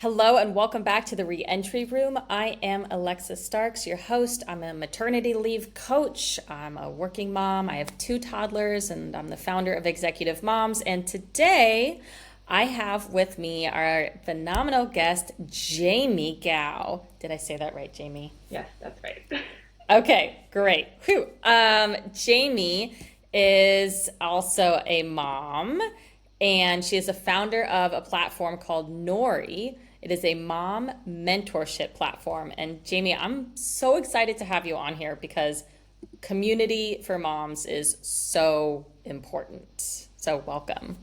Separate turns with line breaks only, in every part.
Hello and welcome back to the Reentry Room. I am Alexis Starks, your host. I'm a maternity leave coach. I'm a working mom. I have two toddlers and I'm the founder of Executive Moms. And today I have with me our phenomenal guest, Jiemi Gao. Did I say that right, Jamie?
Yes, that's right.
Okay, great. Whew. Jiemi is also a mom, and she is a founder of a platform called Nori. It is a mom mentorship platform. And Jiemi, I'm so excited to have you on here because community for moms is so important. So welcome.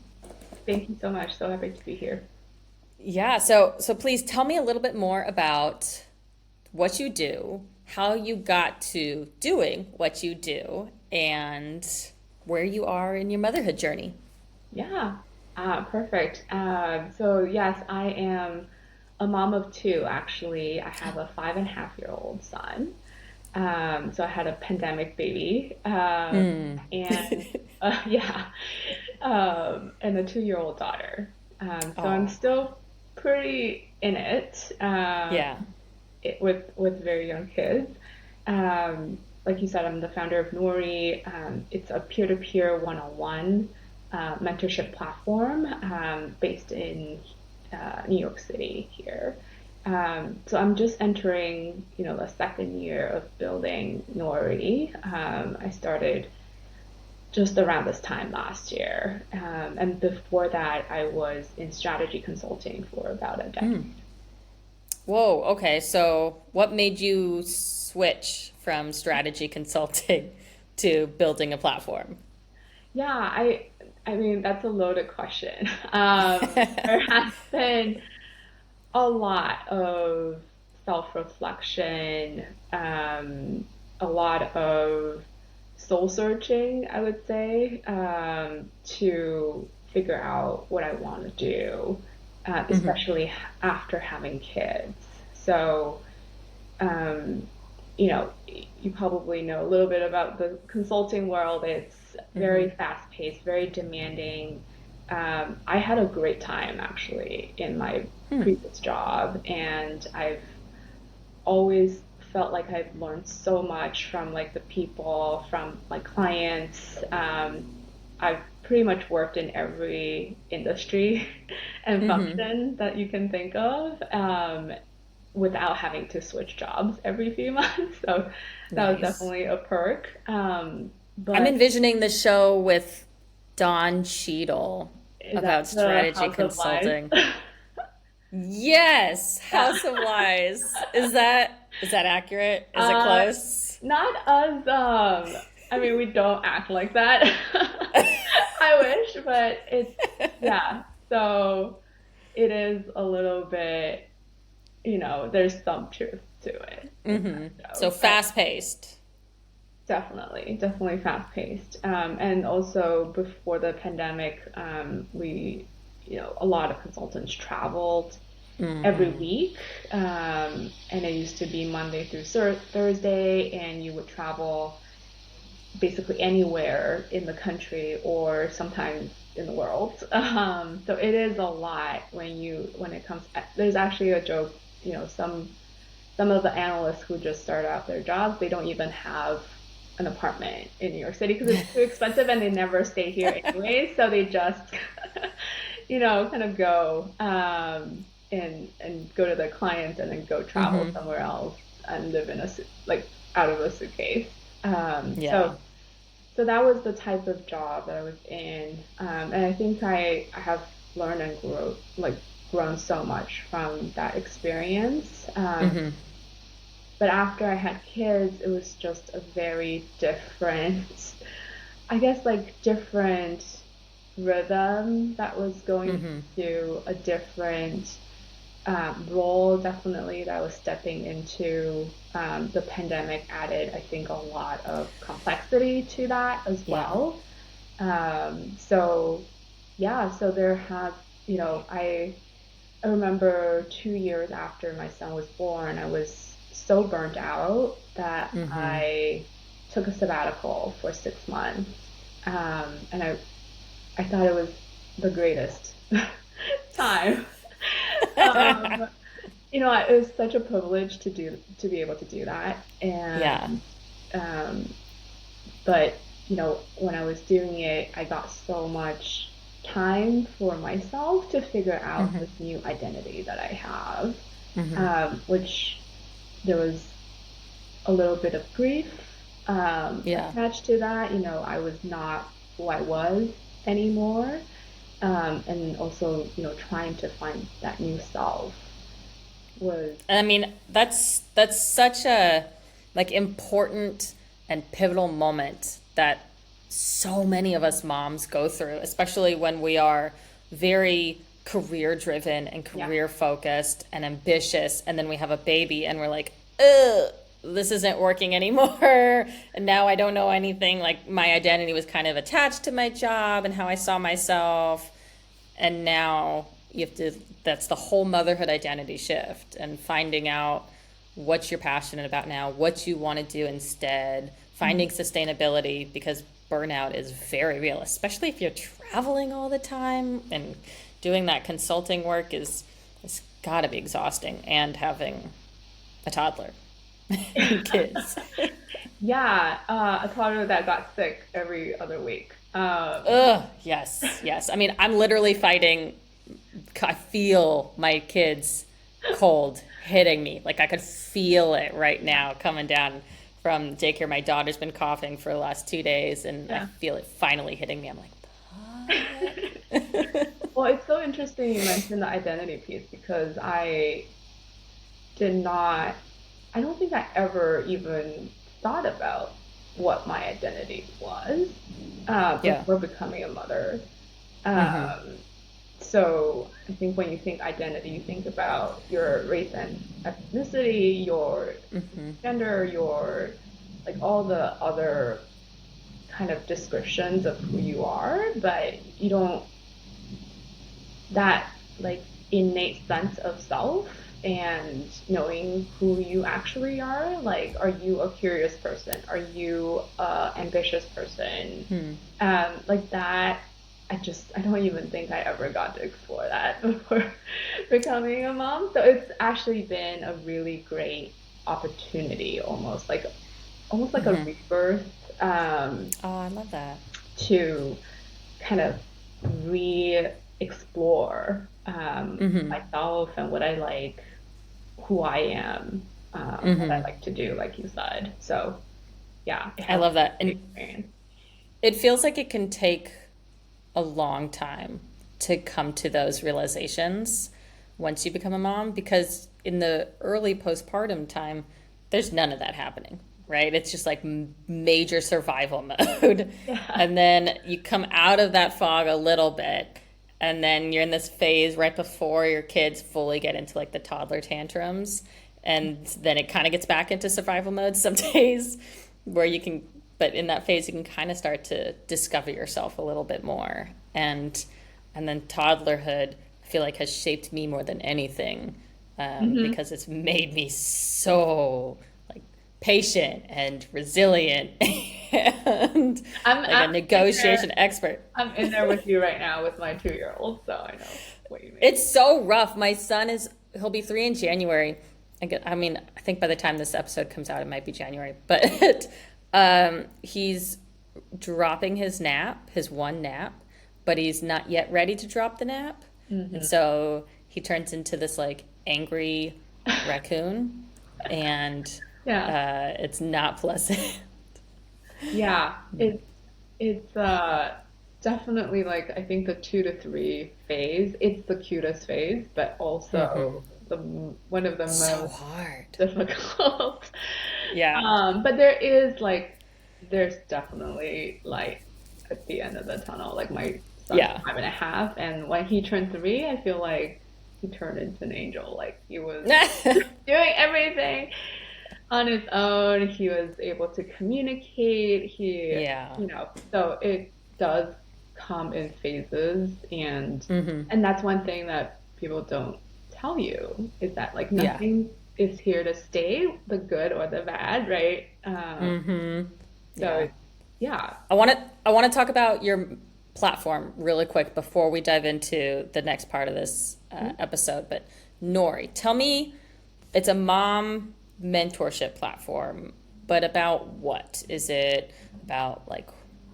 Thank you so much. So happy to be here.
Yeah, so please tell me a little bit more about what you do, how you got to doing what you do, and where you are in your motherhood journey.
Yeah, perfect. So yes, I am a mom of two, actually. I have a 5.5-year-old son. So I had a pandemic baby,
Mm.
and yeah, and a 2-year-old daughter. So I'm
Oh,
still pretty in it,
yeah.
with very young kids. Like you said, I'm the founder of Nori. It's a peer-to-peer one-on-one mentorship platform based in New York City here. So I'm just entering, the second year of building Nori. I started just around this time last year, and before that, I was in strategy consulting for about a decade.
Whoa, okay. So what made you switch from strategy consulting to building a platform?
Yeah, I mean that's a loaded question. There has been a lot of self-reflection, a lot of soul searching, I would say, to figure out what I want to do, especially after having kids. So, um, you probably know a little bit about the consulting world. It's very fast paced, very demanding. I had a great time actually in my previous job, and I've always felt like I've learned so much from like the people, from my clients. I've pretty much worked in every industry and function that you can think of, without having to switch jobs every few months. So that was
Nice.
definitely a perk.
I'm
But
envisioning the show with Don Cheadle
is that
about
the
strategy
House of Lies?
consulting. Yes,
Yeah.
House of Lies. Is that accurate? Is it
Uh,
close?
Not as I mean we don't act like that. I wish, but it's yeah. So it is a little bit, there's some truth to it in that
So
show. But
fast paced.
definitely fast paced. And also before the pandemic, a lot of consultants traveled every week. And it used to be Monday through Thursday, and you would travel basically anywhere in the country or sometimes in the world. So it is a lot when it comes. There's actually a joke, some of the analysts who just start out their jobs, they don't even have an apartment in New York City because it's too expensive and they never stay here anyway. So they just, kind of go and go to their clients and then go travel somewhere else and live in like out of a suitcase. Um,
Yeah.
so so that was the type of job that I was in, and I think I have learned and grown so much from that experience. But after I had kids, it was just a very different, I guess, like different rhythm that was going into a different role, definitely, that I was stepping into. The pandemic added, I think, a lot of complexity to that as
Yeah.
well. So, yeah, so there have, I remember 2 years after my son was born, I was so burnt out that I took a sabbatical for 6 months. And I thought it was the greatest time. Um, it was such a privilege to be able to do that.
Yeah.
And but when I was doing it, I got so much time for myself to figure out
Hmm.
this new identity that I have,
Hmm.
which there was a little bit of grief
Yeah.
attached to that. I was not who I was anymore. And also, trying to find that new self was,
And I mean, that's such a like important and pivotal moment that so many of us moms go through, especially when we are very career driven and
yeah,
career focused and ambitious, and then we have a baby and we're like, ugh, this isn't working anymore. And now I don't know anything. Like my identity was kind of attached to my job and how I saw myself. And now you have to, that's the whole motherhood identity shift and finding out what you're passionate about now, what you want to do instead, finding sustainability because burnout is very real, especially if you're traveling all the time and doing that consulting work is it's got to be exhausting and having a toddler and kids.
yeah, a toddler that got sick every other week.
Ugh, yes, yes. I mean, I'm literally fighting. I feel my kids cold hitting me. Like I could feel it right now coming down from daycare. My daughter's been coughing for the last 2 days, and I
Yeah.
feel it finally hitting me. I'm like, what?
Well, it's so interesting you mentioned the identity piece because did not, I don't think I ever even thought about what my identity was
Yeah.
before becoming a mother.
Mm-hmm.
Um, so I think when you think identity, you think about your race and ethnicity, your
Mm-hmm.
gender, your like all the other kind of descriptions of who you are, but you don't that like innate sense of self and knowing who you actually are. Like, are you a curious person? Are you a ambitious person?
Hmm.
Like that. I don't even think I ever got to explore that before becoming a mom. So it's actually been a really great opportunity, almost like a
Mm-hmm.
rebirth,
Oh, I love that.
to kind of re-explore
Mm-hmm.
myself and what I like, who I am, what I
Mm-hmm.
like to do, like you said. So yeah, it
I
has
love
been
that.
a great
And
experience.
it feels like it can take a long time to come to those realizations once you become a mom because in the early postpartum time there's none of that happening, right? It's just like major survival mode.
Yeah.
And then you come out of that fog a little bit and then you're in this phase right before your kids fully get into like the toddler tantrums, and then it kind of gets back into survival mode some days where you can, but in that phase you can kind of start to discover yourself a little bit more. And then toddlerhood I feel like has shaped me more than anything,
Hmm.
because it's made me so like patient and resilient and
I'm
like a
I'm in there.
negotiation expert.
I'm in there with you right now with my 2 year old, so I know what you mean.
It's so rough. My son is, he'll be 3 in January. I mean, I think by the time this episode comes out, it might be January. But he's dropping his nap, his one nap, but he's not yet ready to drop the nap. And
Hmm.
so he turns into this like angry raccoon, and
Yeah.
it's not pleasant.
Yeah. It's definitely like I think the 2 to 3 phase. It's the cutest phase, but
Hmm.
also the one of the
So
most
hard.
difficult.
Yeah.
But there's definitely light at the end of the tunnel. Like my son's
Yeah.
5.5, and when he turned 3, I feel like he turned into an angel. Like he was doing everything on his own. He was able to communicate.
Yeah.
So it does come in phases,
Hmm.
and that's one thing that people don't tell you is that like
Yeah.
nothing is here to stay, the good or the bad, right?
Hmm.
So
Yeah.
yeah,
I want to talk about your platform really quick before we dive into the next part of this episode. But Nori, tell me, it's a mom mentorship platform, but about what? Is it about like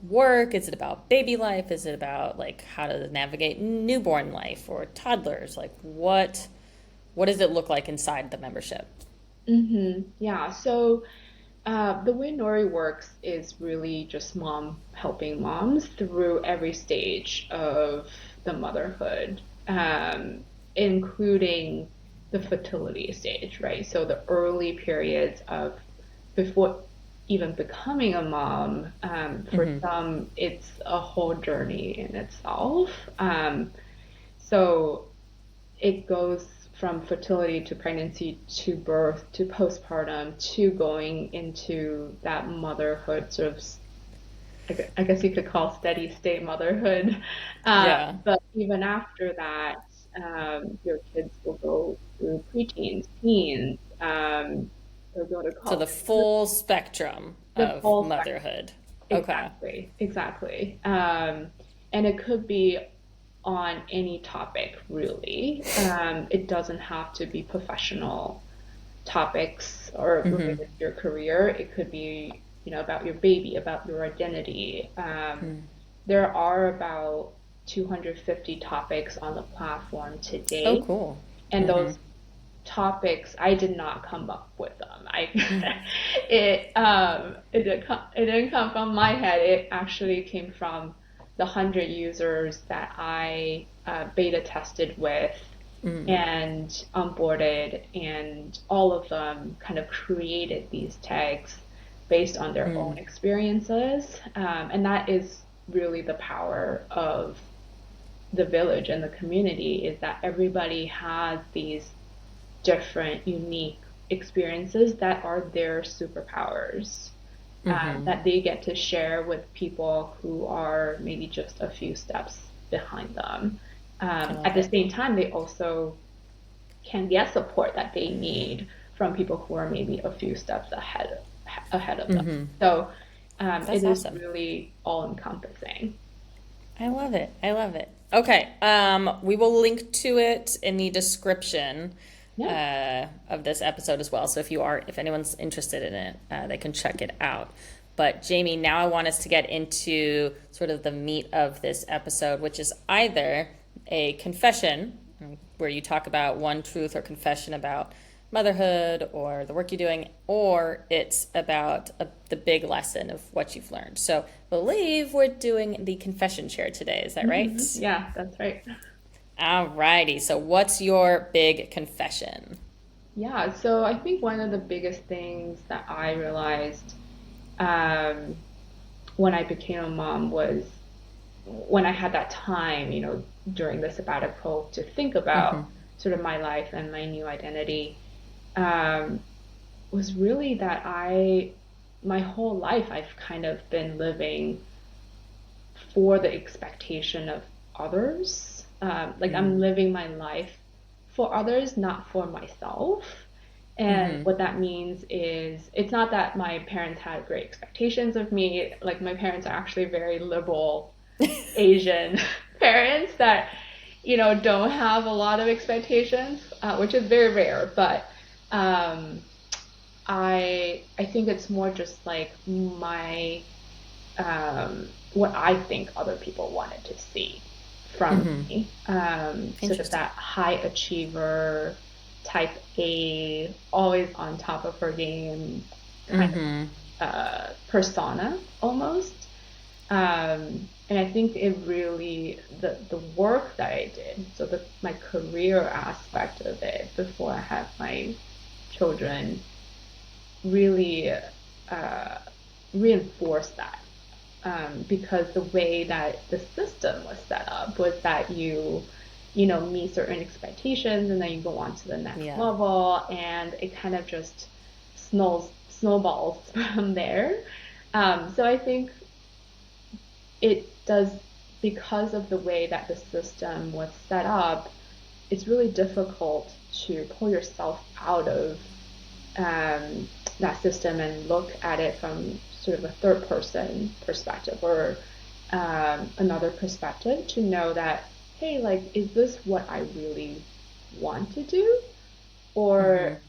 work? Is it about baby life? Is it about like how to navigate newborn life or toddlers? Like what does it look like inside the membership?
Yeah. So the way Nori works is really just mom helping moms through every stage of the motherhood, including the fertility stage, right? So the early periods of before even becoming a mom, for
Mm-hmm.
some, it's a whole journey in itself. So it goes from fertility to pregnancy to birth to postpartum to going into that motherhood sort of, I guess you could call steady state motherhood.
Yeah.
But even after that, your kids will go through preteens, teens, they'll go to
So the
college,
full spectrum
the
of
full spectrum.
motherhood. Okay.
Exactly, exactly. And it could be on any topic, really. It doesn't have to be professional topics or
Mm-hmm.
related to your career. It could be, about your baby, about your identity. There are about 250 topics on the platform
Oh,
today,
cool.
and
Mm-hmm.
those topics, I did not come up with them.
Mm.
It didn't come from my head. It actually came from the 100 users that I beta tested with
Mm.
and onboarded, and all of them kind of created these tags based on their own
Mm.
experiences. And that is really the power of the village and the community, is that everybody has these different, unique experiences that are their superpowers,
Mm-hmm.
that they get to share with people who are maybe just a few steps behind them.
I
At
love
the
it.
same time, they also can get support that they need from people who are maybe a few steps ahead of them.
Mm-hmm.
So
That's
it is
awesome.
really all encompassing.
I love it. I love it. Okay. We will link to it in the description
Yeah.
of this episode as well. So if anyone's interested in it, they can check it out. But Jieme, now I want us to get into sort of the meat of this episode, which is either a confession, where you talk about one truth or confession about motherhood or the work you're doing, or it's about the big lesson of what you've learned. So, I believe we're doing the confession chair today. Is that right?
Yeah, that's right.
Alrighty. So, what's your big confession?
Yeah, so I think one of the biggest things that I realized um, when I became a mom was when I had that time, during the sabbatical to think about
Mm-hmm.
sort of my life and my new identity, um, was really that my whole life, I've kind of been living for the expectation of others. Like I'm living my life for others, not for myself. And
Mm-hmm.
what that means is it's not that my parents had great expectations of me. Like my parents are actually very liberal Asian parents that, don't have a lot of expectations, which is very rare. But um, I think it's more just like what I think other people wanted to see from
Mm-hmm.
me. Sort of
Interesting.
that high achiever, type A, always on top of her game kind
Mm-hmm.
of persona almost. And I think it really, the work that I did, so my career aspect of it before I had my children, really uh, reinforced that, because the way that the system was set up was that meet certain expectations and then you go on to the next
Yeah.
level, and it kind of just snowballs from there. So I think it does, because of the way that the system was set up, it's really difficult to pull yourself out of that system and look at it from sort of a third person perspective, or another perspective to know that, hey, like, is this what I really want to do? Or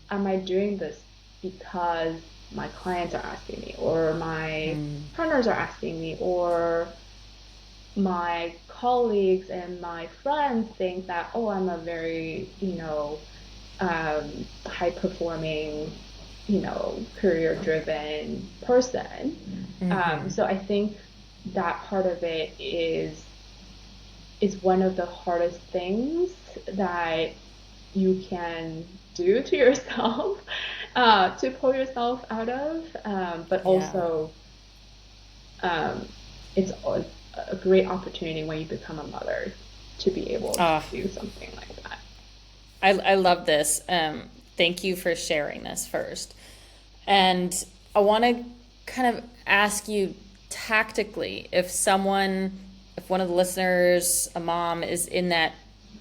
Mm-hmm.
am I doing this because my clients are asking me, or my
Mm.
partners are asking me, or my colleagues and my friends think that, oh, I'm a very, high performing, career driven person.
Mm-hmm.
So I think that part of it is one of the hardest things that you can do to yourself, to pull yourself out of. But
Yeah.
also, um, it's a great opportunity when you become a mother to be able to
Uh,
do something like that.
I love this. Thank you for sharing this first. And I want to kind of ask you tactically if one of the listeners, a mom, is in that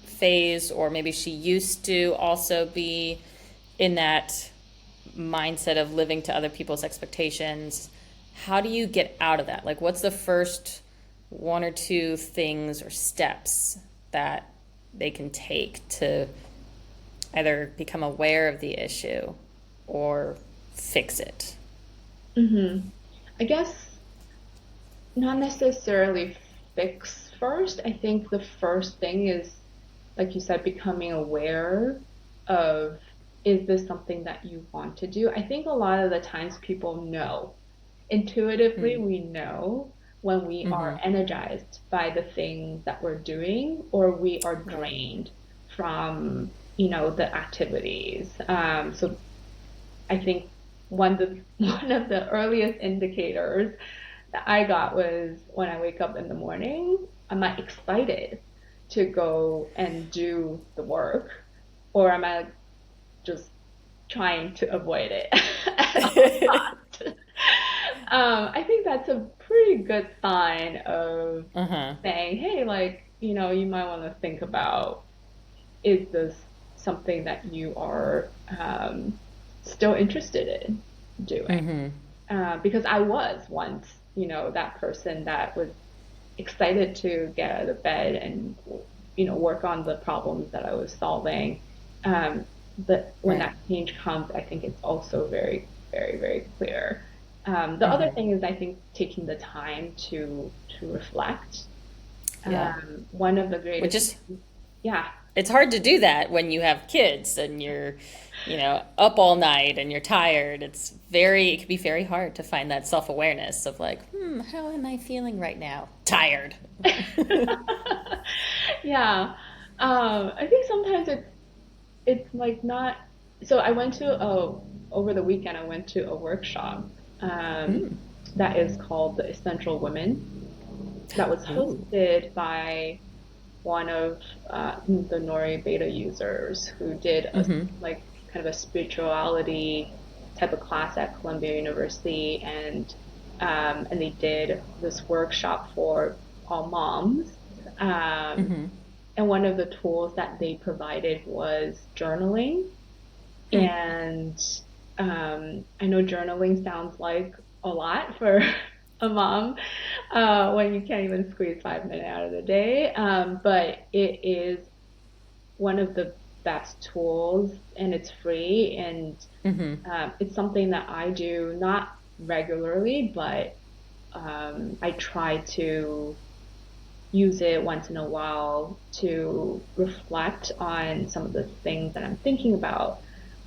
phase, or maybe she used to also be in that mindset of living to other people's expectations, how do you get out of that? Like, what's the first one or two things or steps that they can take to either become aware of the issue or fix it?
Hmm. I guess not necessarily fix first. I think the first thing is, like you said, becoming aware of, is this something that you want to do? I think a lot of the times people know. Intuitively,
Mm.
we know when we are
Mm-hmm.
energized by the things that we're doing, or we are
Right.
drained from, the activities. So I think one of the earliest indicators that I got was when I wake up in the morning, am I excited to go and do the work, or am I just trying to avoid it at all costs? I think that's a pretty good sign of
Uh-huh.
saying, hey, like, you might want to think about, is this something that you are still interested in doing?
Mm-hmm.
Because I was once, that person that was excited to get out of bed and, work on the problems that I was solving. Um, but when
Right.
that change comes, I think it's also very, very, very clear. The other
Mm-hmm.
thing is, I think, taking the time to reflect.
Yeah.
One of the
Which
greatest
is,
things, yeah,
it's hard to do that when you have kids and you're, up all night and you're tired. It can be very hard to find that self-awareness of like, how am I feeling right now? Tired.
yeah. I think sometimes it's like not. So I went to a over the weekend. I went to a workshop
Mm.
that is called the Essential Women. That was
Ooh.
hosted by one of the Nori beta users who did a
Mm-hmm.
like kind of a spirituality type of class at Columbia University, and they did this workshop for all moms. Um,
Mm-hmm.
and one of the tools that they provided was journaling.
Hmm.
And I know journaling sounds like a lot for a mom when you can't even squeeze 5 minutes out of the day. But it is one of the best tools, and it's free. And
Mm-hmm.
it's something that I do not regularly, but I try to use it once in a while to reflect on some of the things that I'm thinking about,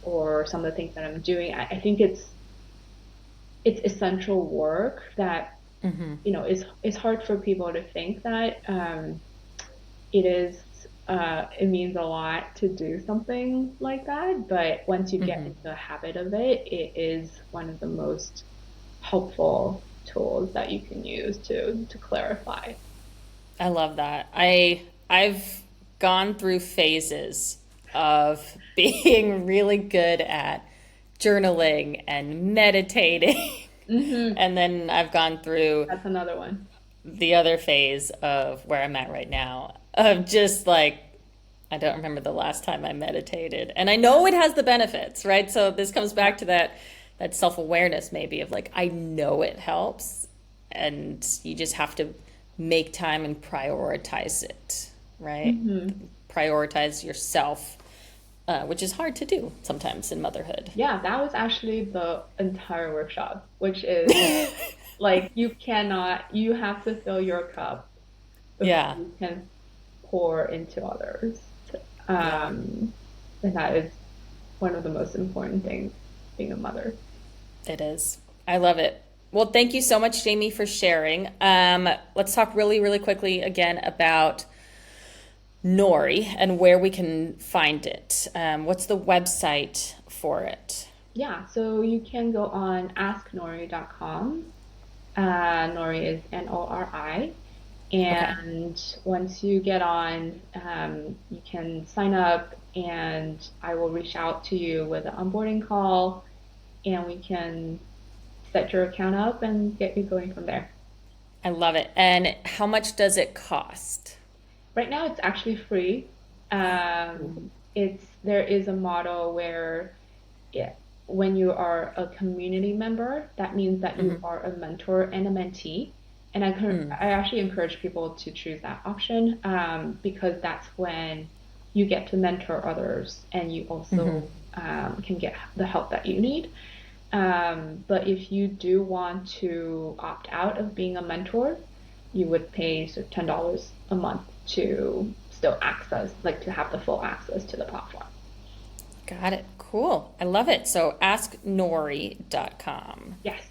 or some of the things that I'm doing. I think it's essential work that,
Mm-hmm.
is hard for people to think that it is. It means a lot to do something like that, but once you get
Mm-hmm.
into a habit of it, it is one of the most helpful tools that you can use to clarify.
I love that. I've gone through phases of being really good at journaling and meditating.
Hmm.
And then I've gone through
That's another one.
the other phase of where I'm at right now of just like I don't remember the last time I meditated. And I know it has the benefits, right? So this comes
Yeah.
back to that self-awareness maybe of like I know it helps and you just have to make time and prioritize it, right?
Hmm.
Prioritize yourself, which is hard to do sometimes in motherhood.
Yeah, that was actually the entire workshop, which is like you have to fill your cup before
Yeah,
you can pour into others.
yeah,
Um, and that is one of the most important things being a mother.
it is. I love it. Well, thank you so much, Jamie, for sharing. Let's talk really, really quickly again about Nori and where we can find it. What's the website for it?
Yeah, so you can go on asknori.com. Nori is Nori.
Okay.
And once you get on, you can sign up and I will reach out to you with an onboarding call and we can set your account up and get you going from there.
I love it. And how much does it cost?
Right now, it's actually free. There is a model where yeah, when you are a community member, that means that you
Mm-hmm.
are a mentor and a mentee. And
Mm,
I actually encourage people to choose that option because that's when you get to mentor others and you
mm-hmm.
also can get the help that you need. But if you do want to opt out of being a mentor, you would pay sort of $10 a month to still access, like to have the full access to the platform.
Got it. Cool. I love it. So asknori.com.
Yes.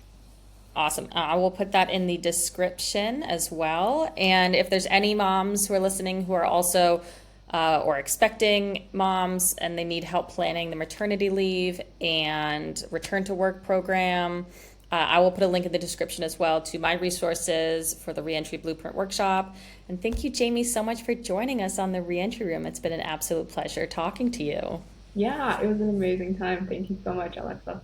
Awesome. I will put that in the description as well. And if there's any moms who are listening who are also or expecting moms and they need help planning the maternity leave and return to work program, I will put a link in the description as well to my resources for the Reentry Blueprint Workshop. And thank you, Jamie, so much for joining us on the Reentry Room. It's been an absolute pleasure talking to you.
Yeah, it was an amazing time. Thank you so much, Alexa.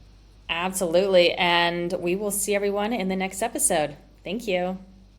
Absolutely. And we will see everyone in the next episode. Thank you.